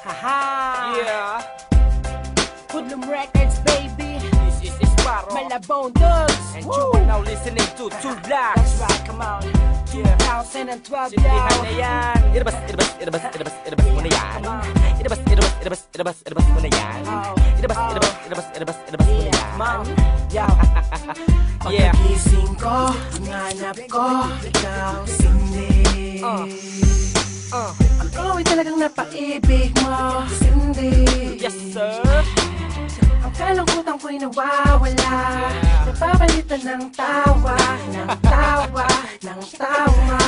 Haha! Yeah! Hoodlum Records, baby! This is Sparrow. Malabong Dogs! And you are now listening to Two Blacks. That's right, come on! 2012 Sintihan now! na yan. Irabas mo na yan. Irabas mo na yan. Irabas mo na yan. Mom, yo! Yeah. Pagkagising ko, hanap ko, ikaw, Cindy. Ako ay talagang napaibig mo, Cindy. Yes, sir. Ang kalungkutan ko'y nawawala, napapalitan ng tawa, ng tawa, ng tawa.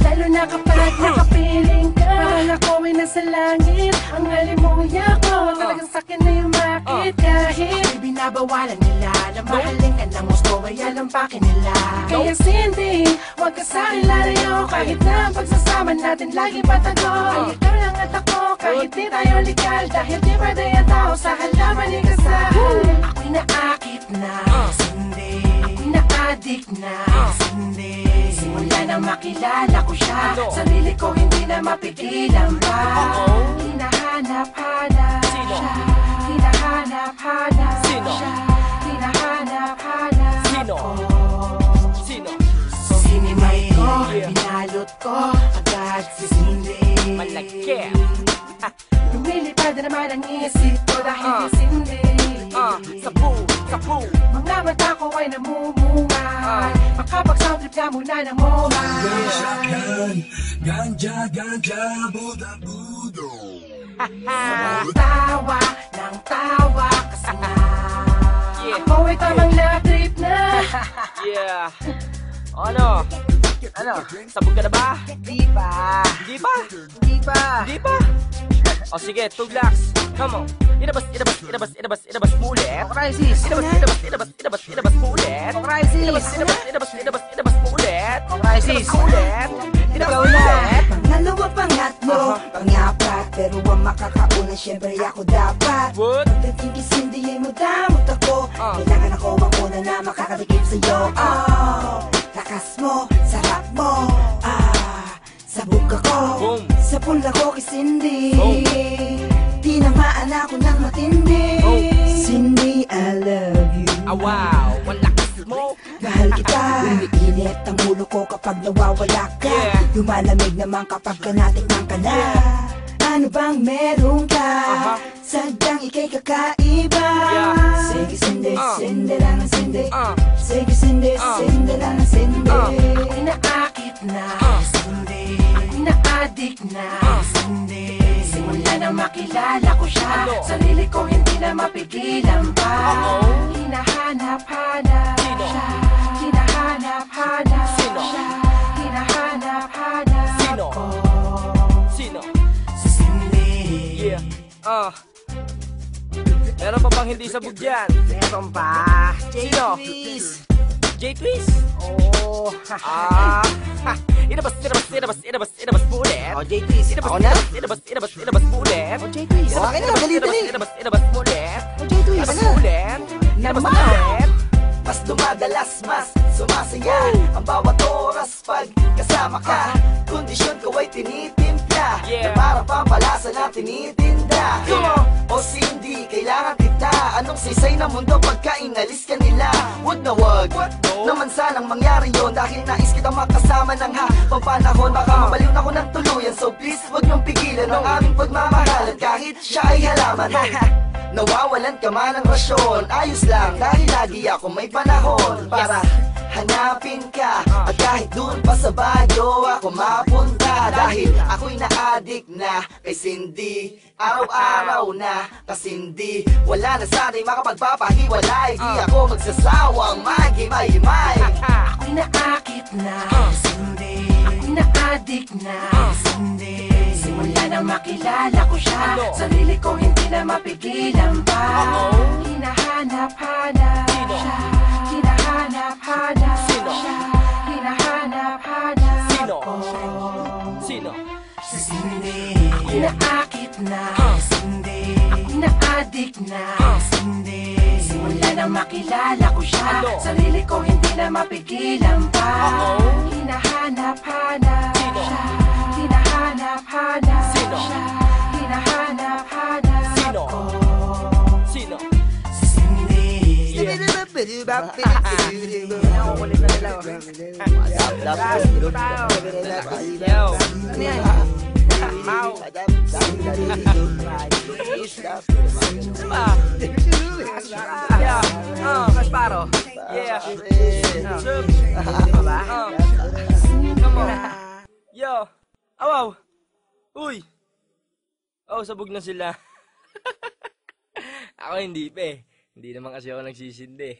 Lalo na kapag nakapiling ka, parang ako ay nasa langit. Ang halimuya ko, talagang sakin na yung makit. Kahit binabawalan nila na mahalin ka ng gusto, ay alampakin nila. Kaya Cindy, huwag ka sa'kin lalayo, kahit na ang pagsasama natin lagi patago. Ay ikaw lang at ako, kahit di tayo legal, dahil di pwede ang tao sa halaman ni kasal. Ako'y naakit na, Cindy. Ako'y na-addict na, Cindy. Simula nang makilala ko siya, sarili ko hindi na mapigilan pa. Hinahanap-hanap siya, hinahanap-hanap siya, hinahanap-hanap Sino? ko. Sino? Sinimay ko, binalot ko, agad si Cindy. Malaki. Lumilipad na naman ang isip ko dahil kay Cindy. Sapu. Mga mata ko ay namumungay, makapag-soundtrip ka muna ng momay. Ganja, buda-budo. Tawa ng tawa kasi nga ako ay tamang na-trip na. Yeah. Ano? Sabog ka na ba? Di ba? Hindi pa? Di ba? Hindi pa? O sige, Two Blacks. Come on. Inabas mo ulit. Crisis! Inabas mo ulit. Crisis! Inabas mo ulit. Crisis! Ulit. Ikaw na! Pangalawa, pangatlo, pangapat, pero ang makakauna syempre ako dapat. What? Pagdating kay Cindy ay madamot ako, kailangan ako ang una na makakatikim sa'yo. Lakas mo, sarap mo, sabog ako, Boom. sapul ako kay Cindy. Boom. Tinamaan ako ng matindi. Cindy, I love you. Wow. Ang lakas mo. Mahal kita. Umiinit ang ulo ko kapag nawawala ka. Lumalamig naman kapag kanatikman ka na. Ano bang meron ka? Sadyang ika'y kakaiba. Sige Cindy, Cindy lang ang Cindy. Sige Cindy, Cindy lang ang Cindy. Ako'y naakit na, Cindy. Ako'y na-addict na, Cindy. Simula nang makilala ko siya, sarili ko hindi na mapigilan pa. Hinahanap-hanap siya, hinahanap-hanap siya, hinahanap-hanap ko. Sino? Si Cindy. Yeah. Meron pa bang hindi sabog dyan? Meron pa. Sino? J-Twist. J-Twist? Oh, Inabas mo ulit. J-Twist. Ako na? Inabas mo ulit. J-Twist. Akin na, dali. Inabas mo ulit. J-Twist. Inabas mo ulit. Inabas mo ulit. Mas dumadalas, mas sumasaya ang bawat oras pag kasama ka. Kondisyon ko ay tinitimpla, na para pampalasa na tinitinda. O Cindy, kailangan kita. Anong sisay na mundo pagka inalis ka nila? Wag na wag, naman sanang mangyari yon, dahil nais kitang makasama ng habang panahon. Baka mabaliw na ko ng tuluyan, so please wag niyong pigilan ang aming pagmamahalan kahit siya ay halaman. Nawawalan ka man ng rasyon, ayos lang dahil lagi ako may panahon para hanapin ka. At kahit dun pa sa Baguio ako mapunta, dahil ako'y na-addict na kay Cindy. Araw-araw na kasindi, wala na sana'y makapagpapahiwalay. Di ako magsasawang magimay-may. Ako'y naakit na, Cindy. Ako'y na-addict na, Cindy. Simula nang makilala ko siya, sarili ko hindi na mapigilan pa. Hinahanap-hanap siya, hinahanap-hanap siya, hinahanap-hanap ko. Sino? Si Cindy. Ako'y naakit na, Cindy. Ako'y na-addict na, Cindy. Simula nang makilala ko siya, sarili ko hindi na mapigilan pa. Hinahanap-hanap siya, hinahanap-hanap siya, Yo. Ano yan? Mau. Diba? Yeah. Kasparo. Yeah. Sup. Diba? Come on. Yo. Awaw. Uy. Oh, sabog na sila. Ako hindi pa eh. Hindi naman kasi ako nagsisindi.